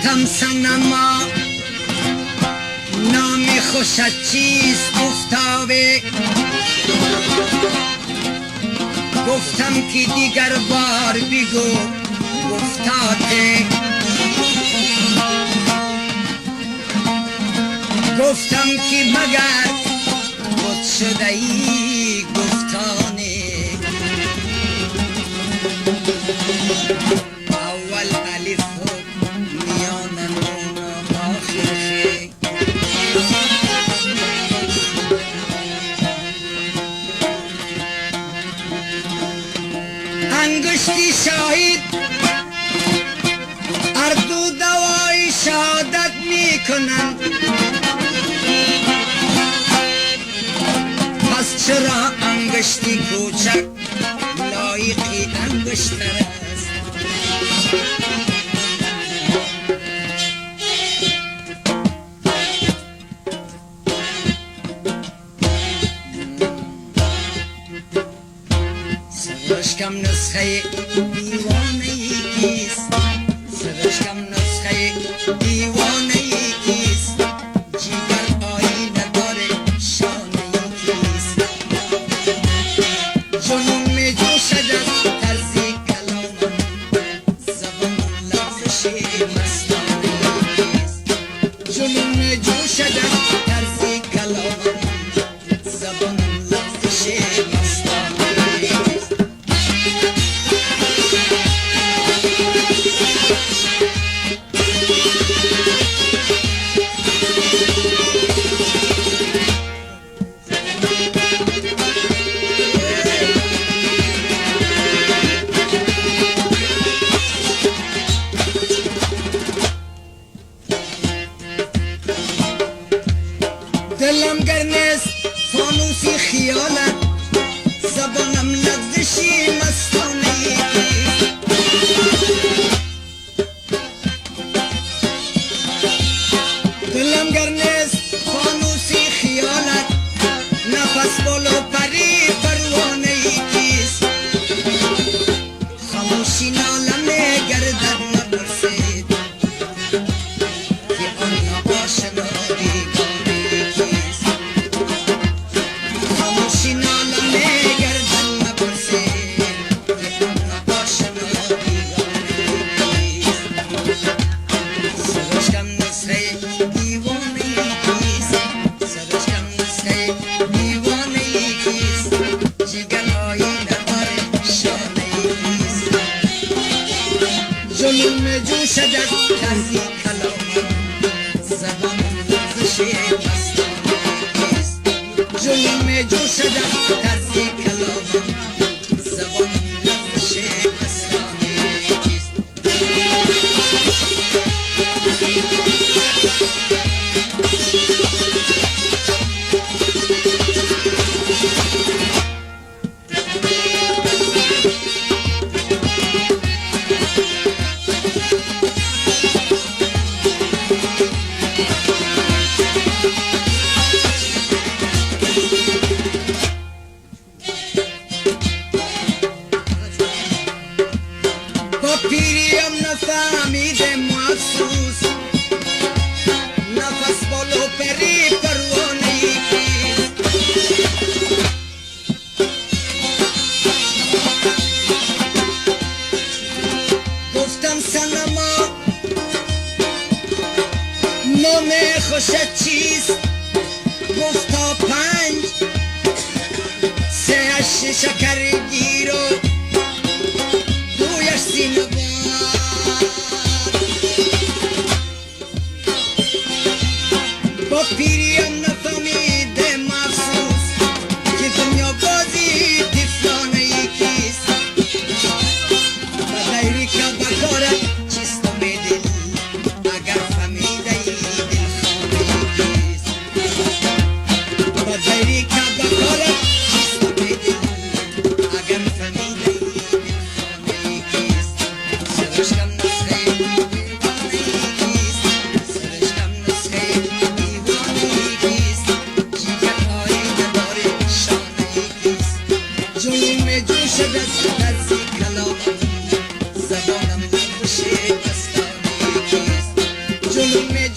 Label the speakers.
Speaker 1: گفتم صنما نام خوشت چیست؟ گفتا به گفتم که دیگر بار بگو گفتا ته گفتم که مگر بود شده ای گفتانه اول الف میان نون آخر خی انگشتی شاهد اردو دوای شهادت میکنن پس چرا انگشتی کوچک لایقی انگشتر است سرش کم نسخه دیوانه ای کیست سرش کم نسخه دیوانه ای کیست جیگر آینه داره شانه ای کیست جنون می جوشد از طرزی کلام زبان لفظش مستانه ای کیست جنون می جوشد از طرزی کلام زبان لفظش مستانه ای کیست دلم گرنست فانوسی خیالت زبانم لغزشی مستانه ای دلم گرنست فانوسی خیالت نفس بالو پری پروانه ای کیست خاموشی نالمه گردد نپرسید که آن آشنا بیگانه ای کیست خاموشی نالمه گردد نپرسید که آن آشنا بیگانه ای کیست سرش کم نسخه دیوانه ای کیست سرش کم نسخه دیوانه ای کیست جگر آینه داره شانه ای کیست جنون جوشد از طرزی کلام زبان لغزش مستانه ای کیست جنون جوشد از طرزی کلام زبان لغزش مستانه ای کیست با پیریم نفهمیدم افسوس نفس بالو پری پروانه ای کیست گفتم صنما نام خوشت چیست گفتا 5 3 8 شکرگیر و 2 سینه‌بار با پیریم نفهمیدم افسوس که دنیا بازی دیفانه ای کیست و غیری که بکارت چیست و میدل اگر فهمیده ای دلخانه ای کیست و غیری که بکارت چیست و میدل اگر فهمیده ای دلخانه ای کیست سرش کم نسخه دیوانه ای کیست سرش کم نسخه دیوانه ای کیست جیگر آینه داره شانه ای کیست جنون جوشد از طرزی کلام زبانم لغزش مستانه ای کیست दिल में